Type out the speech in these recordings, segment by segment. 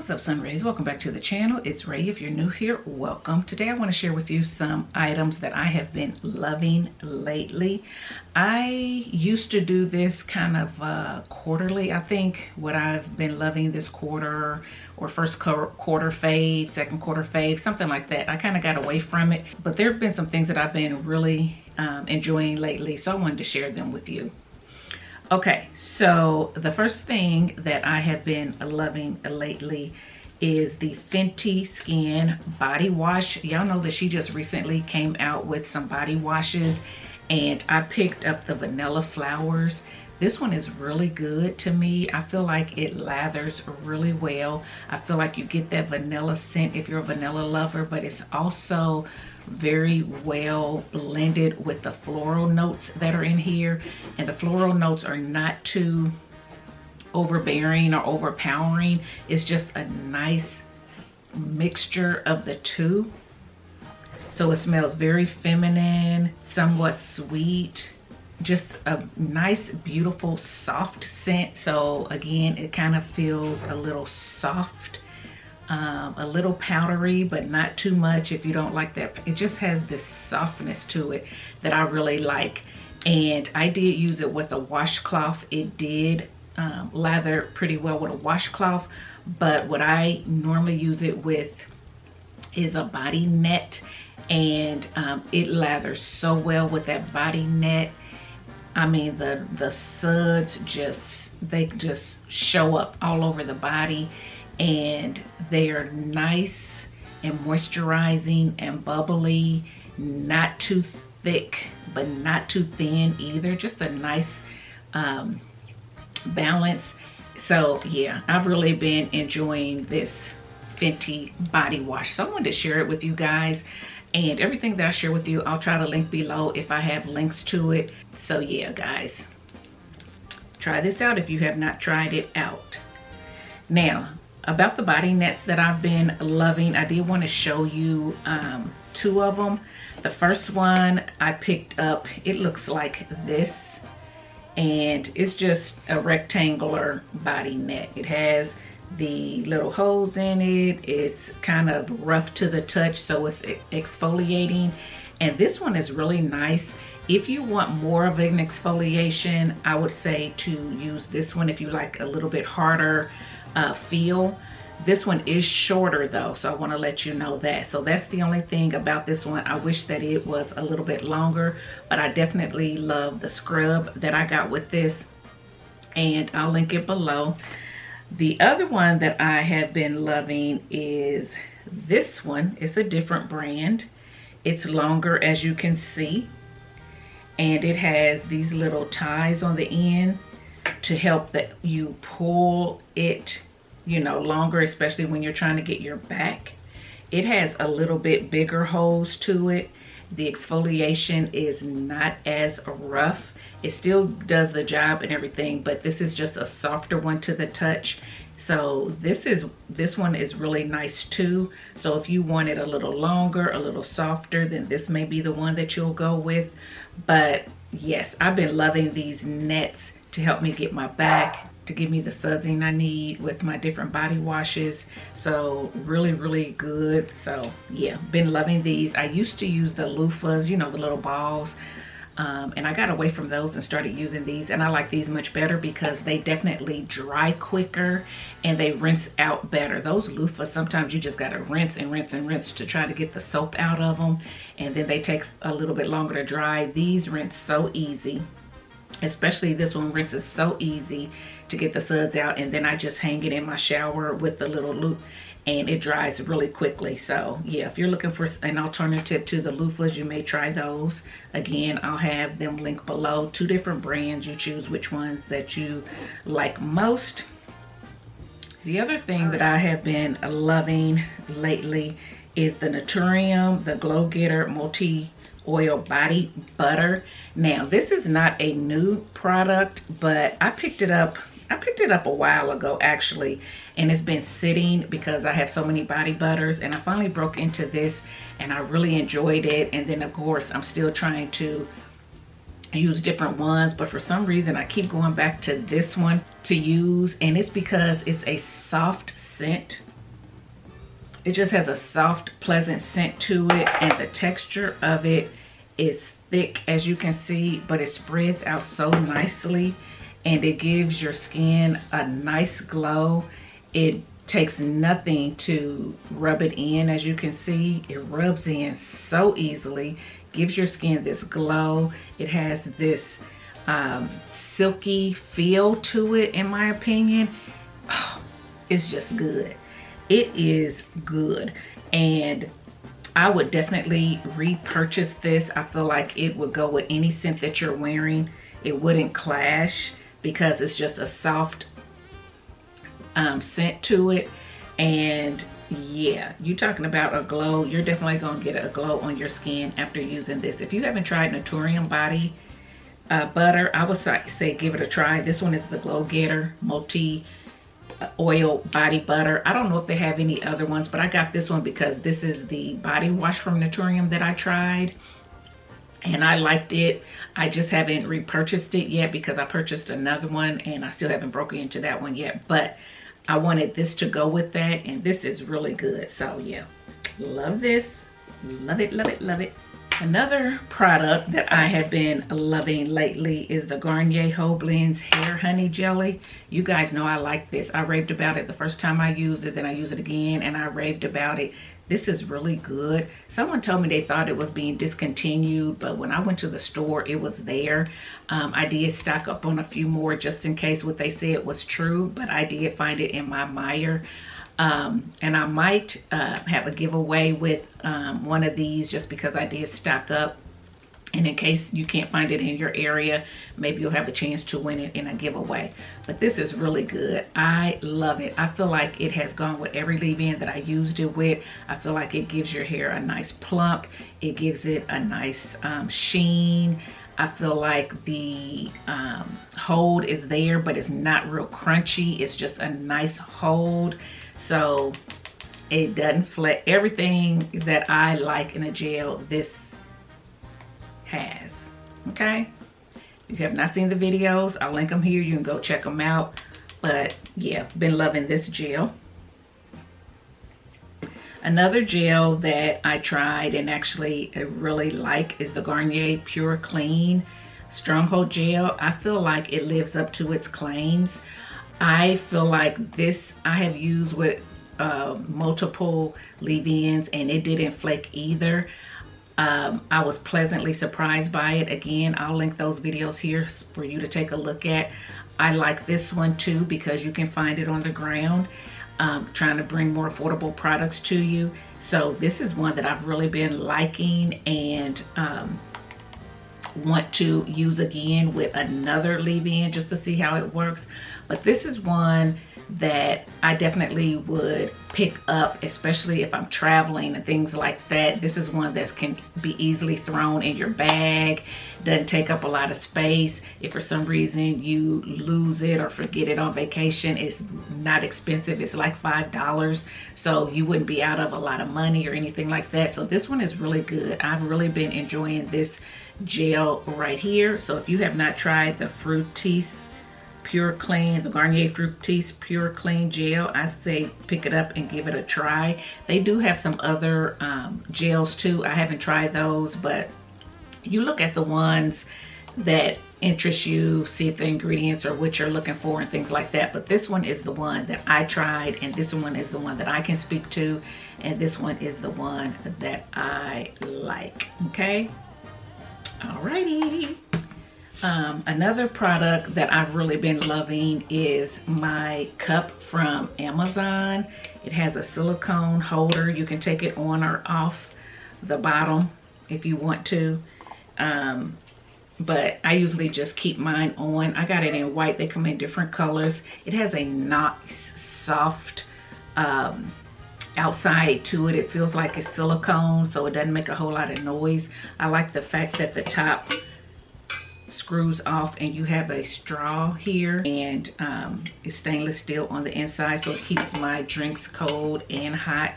What's up, Sun Rays? Welcome back to the channel. It's Ray. If you're new here, welcome. Today I want to share with you some items that I have been loving lately. I used to do this kind of quarterly. I think what I've been loving this quarter, or first quarter fave, second quarter fave, something like that. I kind of got away from it, but there have been some things that I've been really enjoying lately, so I wanted to share them with you. Okay, so the first thing that I have been loving lately is the Fenty Skin body wash. Y'all know that she just recently came out with some body washes, and I picked up the vanilla flowers. This one is really good to me. I feel like it lathers really well. I feel like you get that vanilla scent if you're a vanilla lover, but it's also very well blended with the floral notes that are in here. And the floral notes are not too overbearing or overpowering. It's just a nice mixture of the two. So it smells very feminine, somewhat sweet. Just a nice, beautiful, soft scent. So again, it kind of feels a little soft, a little powdery, but not too much if you don't like that. It just has this softness to it that I really like. And I did use it with a washcloth. It did lather pretty well with a washcloth, but what I normally use it with is a body net, and it lathers so well with that body net. I mean, the suds they just show up all over the body, and they are nice and moisturizing and bubbly, not too thick but not too thin either. Just a nice balance. So yeah, I've really been enjoying this Fenty body wash, so I wanted to share it with you guys. And everything that I share with you, I'll try to link below if I have links to it. So yeah, guys, try this out if you have not tried it out. Now, about the body nets that I've been loving, I did want to show you two of them. The first one I picked up, it looks like this, and it's just a rectangular body net. It has the little holes in it. It's kind of rough to the touch, so it's exfoliating. And this one is really nice. If you want more of an exfoliation, I would say to use this one if you like a little bit harder feel. This one is shorter though, so I want to let you know that. So that's the only thing about this one. I wish that it was a little bit longer, but I definitely love the scrub that I got with this, and I'll link it below. The other one that I have been loving is this one. It's a different brand. It's longer, as you can see, and it has these little ties on the end to help that you pull it, you know, longer, especially when you're trying to get your back. It has a little bit bigger holes to it. The exfoliation is not as rough. It still does the job and everything, but this is just a softer one to the touch. So this one is really nice too. So if you want it a little longer, a little softer, then this may be the one that you'll go with. But yes, I've been loving these nets to help me get my back, to give me the sudsing I need with my different body washes. So really, really good. So yeah, been loving these. I used to use the loofahs, you know, the little balls. And I got away from those and started using these, and I like these much better because they definitely dry quicker and they rinse out better. Those loofahs, sometimes you just got to rinse and rinse and rinse to try to get the soap out of them, and then they take a little bit longer to dry. These rinse so easy, especially this one rinses so easy to get the suds out, and then I just hang it in my shower with the little loop, and it dries really quickly. So yeah, if you're looking for an alternative to the loofahs, you may try those. Again, I'll have them linked below. Two different brands. You choose which ones that you like most. The other thing that I have been loving lately is the Naturium, the Glow Getter Multi Oil Body Butter. Now, this is not a new product, but I picked it up a while ago actually, and it's been sitting because I have so many body butters, and I finally broke into this and I really enjoyed it. And then of course I'm still trying to use different ones, but for some reason I keep going back to this one to use, and it's because it's a soft scent It just has a soft, pleasant scent to it, and the texture of it is thick, as you can see, but it spreads out so nicely, and it gives your skin a nice glow. It takes nothing to rub it in, as you can see. It rubs in so easily, gives your skin this glow. It has this silky feel to it, in my opinion. Oh, it's just good. It is good, and I would definitely repurchase this. I feel like it would go with any scent that you're wearing. It wouldn't clash because it's just a soft scent to it. And yeah, you talking about a glow. You're definitely gonna get a glow on your skin after using this. If you haven't tried Naturium body butter, I would say give it a try. This one is the Glow Getter multi oil body butter. I don't know if they have any other ones, but I got this one because this is the body wash from Naturium that I tried, and I liked it. I just haven't repurchased it yet because I purchased another one and I still haven't broken into that one yet, but I wanted this to go with that, and this is really good. So yeah, love this. Love it, love it, love it. Another product that I have been loving lately is the Garnier Whole Blends Hair Honey Jelly. You guys know I like this. I raved about it the first time I used it, then I used it again, and I raved about it. This is really good. Someone told me they thought it was being discontinued, but when I went to the store, it was there. I did stock up on a few more just in case what they said was true, but I did find it in my Meyer. And I might have a giveaway with one of these just because I did stock up. And in case you can't find it in your area, maybe you'll have a chance to win it in a giveaway. But this is really good. I love it. I feel like it has gone with every leave-in that I used it with. I feel like it gives your hair a nice plump. It gives it a nice sheen. I feel like the hold is there, but it's not real crunchy. It's just a nice hold. So it doesn't flat. Everything that I like in a gel, this has. Okay, if you have not seen the videos, I'll link them here. You can go check them out. But yeah, been loving this gel. Another gel that I tried and actually really like is the Garnier Pure Clean Stronghold Gel. I feel like it lives up to its claims. I feel like this I have used with multiple leave-ins and it didn't flake either. I was pleasantly surprised by it. Again, I'll link those videos here for you to take a look at. I like this one too because you can find it on the ground. Trying to bring more affordable products to you. So this is one that I've really been liking and want to use again with another leave-in just to see how it works. But this is one that I definitely would pick up, especially if I'm traveling and things like that. This is one that can be easily thrown in your bag, doesn't take up a lot of space. If for some reason you lose it or forget it on vacation, it's not expensive. It's like $5, so you wouldn't be out of a lot of money or anything like that. So this one is really good. I've really been enjoying this gel right here. So if you have not tried the Fructis Pure Clean, the Garnier Fructis Pure Clean Gel, I say pick it up and give it a try. They do have some other gels too. I haven't tried those, but you look at the ones that interest you, see if the ingredients are what you're looking for and things like that. But this one is the one that I tried, and this one is the one that I can speak to, and this one is the one that I like. Okay, alrighty. Another product that I've really been loving is my cup from Amazon. It has a silicone holder. You can take it on or off the bottom if you want to. But I usually just keep mine on. I got it in white. They come in different colors. It has a nice, soft outside to it. It feels like it's silicone, so it doesn't make a whole lot of noise. I like the fact that the top screws off and you have a straw here, and it's stainless steel on the inside, so it keeps my drinks cold and hot.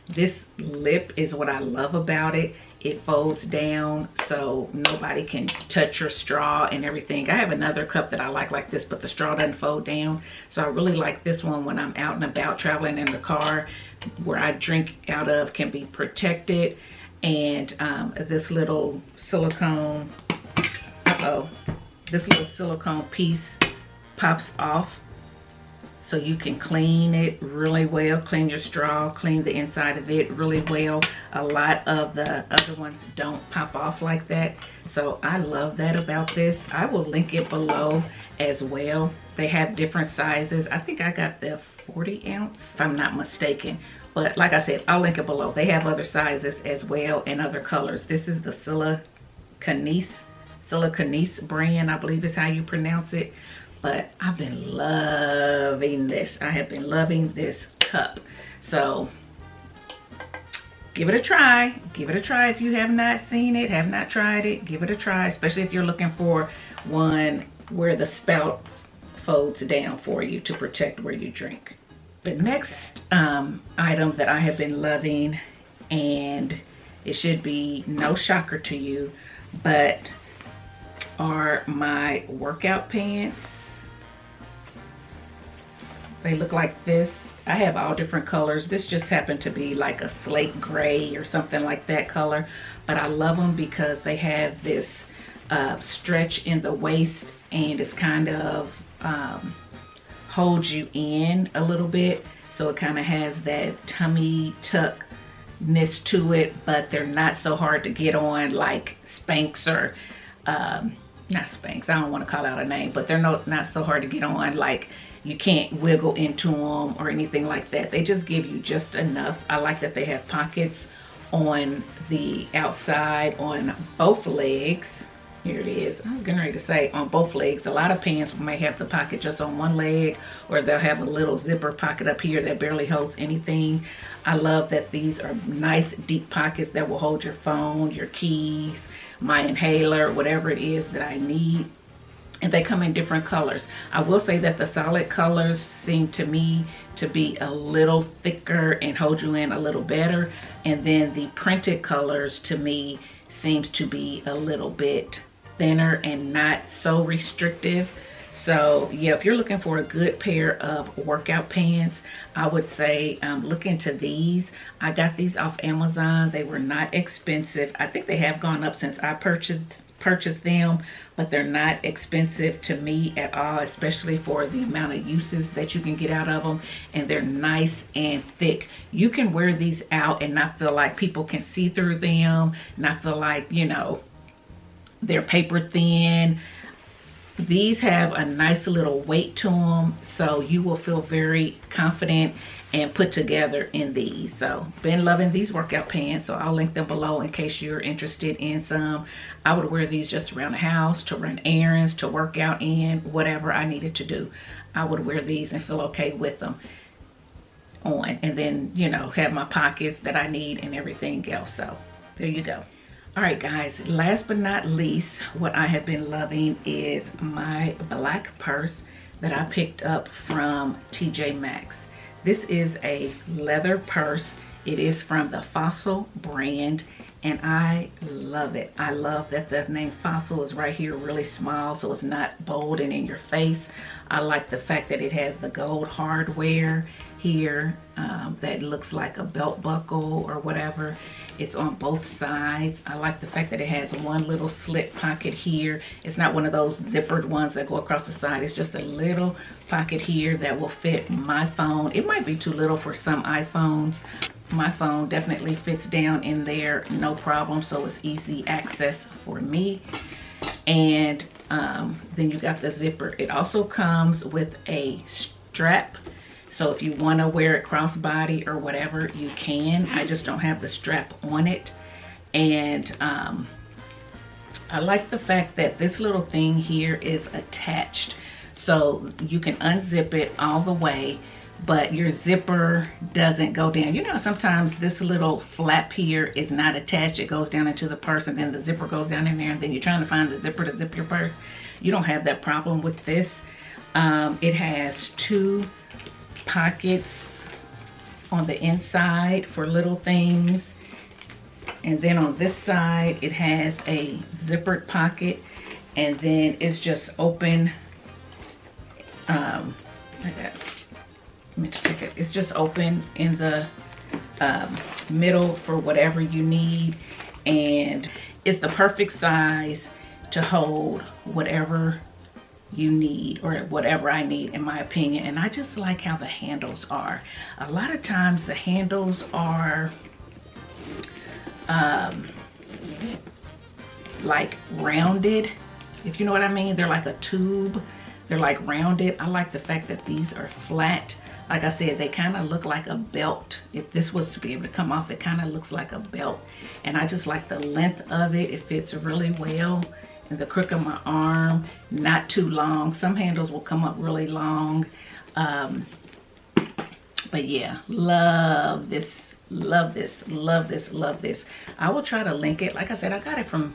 This lip is what I love about it. it folds down so nobody can touch your straw and everything. I have another cup that I like this, but the straw doesn't fold down. So I really like this one when I'm out and about traveling in the car. Where I drink out of can be protected. And this little silicone, this little silicone piece pops off. So you can clean it really well, clean your straw, clean the inside of it really well. A lot of the other ones don't pop off like that. So I love that about this. I will link it below as well. They have different sizes. I think I got the 40 ounce, if I'm not mistaken. But like I said, I'll link it below. They have other sizes as well and other colors. This is the Silicone brand, I believe is how you pronounce it. But I've been loving this. I have been loving this cup. So give it a try. Give it a try if you have not seen it, have not tried it. Give it a try, especially if you're looking for one where the spout folds down for you to protect where you drink. The next item that I have been loving, and it should be no shocker to you, but are my workout pants. They look like this. I have all different colors. This just happened to be like a slate gray or something like that color. But I love them because they have this stretch in the waist, and it's kind of holds you in a little bit. So it kind of has that tummy tuckness to it, but they're not so hard to get on like Spanx or not Spanx. I don't want to call out a name, but they're not so hard to get on like you can't wiggle into them or anything like that. They just give you just enough. I like that they have pockets on the outside on both legs. Here it is. I was getting ready to say on both legs. A lot of pants may have the pocket just on one leg, or they'll have a little zipper pocket up here that barely holds anything. I love that these are nice deep pockets that will hold your phone, your keys, my inhaler, whatever it is that I need. And they come in different colors. I will say that the solid colors seem to me to be a little thicker and hold you in a little better. And then the printed colors to me seems to be a little bit thinner and not so restrictive. So yeah, if you're looking for a good pair of workout pants, I would say look into these. I got these off Amazon. They were not expensive. I think they have gone up since I purchased them, but they're not expensive to me at all, especially for the amount of uses that you can get out of them. And they're nice and thick. You can wear these out and not feel like people can see through them, not feel like, you know, they're paper thin. These have a nice little weight to them, so you will feel very confident and put together in these. So been loving these workout pants, so I'll link them below in case you're interested in some. I would wear these just around the house, to run errands, to work out in, whatever I needed to do. I would wear these and feel okay with them on, and then, you know, have my pockets that I need and everything else. So there you go. All right, guys, last but not least, what I have been loving is my black purse that I picked up from TJ Maxx. This is a leather purse. It is from the Fossil brand, and I love it. I love that the name Fossil is right here really small, so it's not bold and in your face. I like the fact that it has the gold hardware here that looks like a belt buckle or whatever. It's on both sides. I like the fact that it has one little slit pocket here. It's not one of those zippered ones that go across the side. It's just a little pocket here that will fit my phone. It might be too little for some iPhones. My phone definitely fits down in there, no problem. So it's easy access for me. And then you got the zipper. It also comes with a strap. So if you want to wear it crossbody or whatever, you can. I just don't have the strap on it. And I like the fact that this little thing here is attached. So you can unzip it all the way, but your zipper doesn't go down. You know, sometimes this little flap here is not attached. It goes down into the purse, and then the zipper goes down in there, and then you're trying to find the zipper to zip your purse. You don't have that problem with this. It has two pockets on the inside for little things. And then on this side, it has a zippered pocket, and then it's just open. It's just open in the middle for whatever you need, and it's the perfect size to hold whatever you need, or whatever I need, in my opinion. And I just like how the handles are. A lot of times the handles are like rounded, if you know what I mean. They're like a tube, they're like rounded. I like the fact that these are flat. Like I said, they kind of look like a belt. If this was to be able to come off, it kind of looks like a belt. And I just like the length of it. It fits really well in the crook of my arm, not too long. Some handles will come up really long. But yeah, love this, love this, love this, love this. I will try to link it. Like I said, I got it from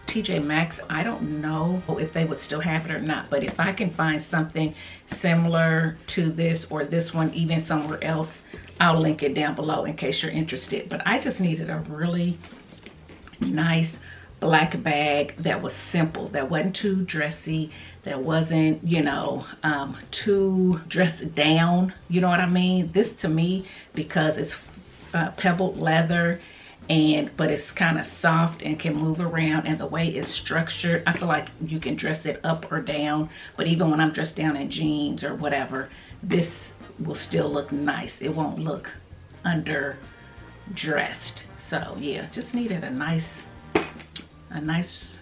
TJ Maxx. I don't know if they would still have it or not, but if I can find something similar to this, or this one even somewhere else, I'll link it down below in case you're interested. But I just needed a really nice black bag that was simple, that wasn't too dressy, that wasn't, you know, too dressed down, you know what I mean. This, to me, because it's pebbled leather, but it's kind of soft and can move around, and the way it's structured, I feel like you can dress it up or down. But even when I'm dressed down in jeans or whatever, this will still look nice. It won't look underdressed. So yeah, just needed a nice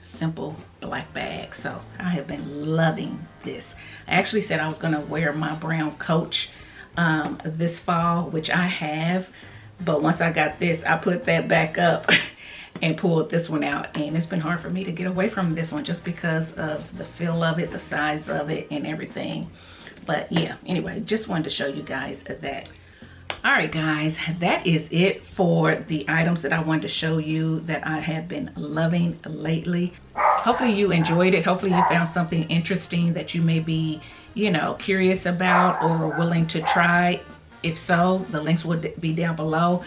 simple black bag. So I have been loving this. I actually said I was gonna wear my brown Coach this fall, which I have. But once I got this, I put that back up and pulled this one out. And it's been hard for me to get away from this one just because of the feel of it, the size of it, and everything. But yeah, anyway, just wanted to show you guys that. All right, guys, that is it for the items that I wanted to show you that I have been loving lately. Hopefully you enjoyed it. Hopefully you found something interesting that you may be, you know, curious about or willing to try. If so, the links will be down below.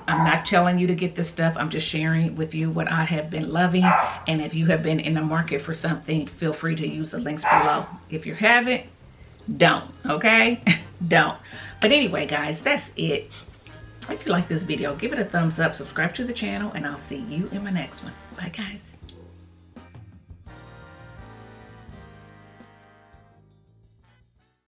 I'm not telling you to get this stuff. I'm just sharing with you what I have been loving. And if you have been in the market for something, feel free to use the links below. If you haven't, don't, okay? Don't. But anyway, guys, that's it. If you like this video, give it a thumbs up, subscribe to the channel, and I'll see you in my next one. Bye, guys.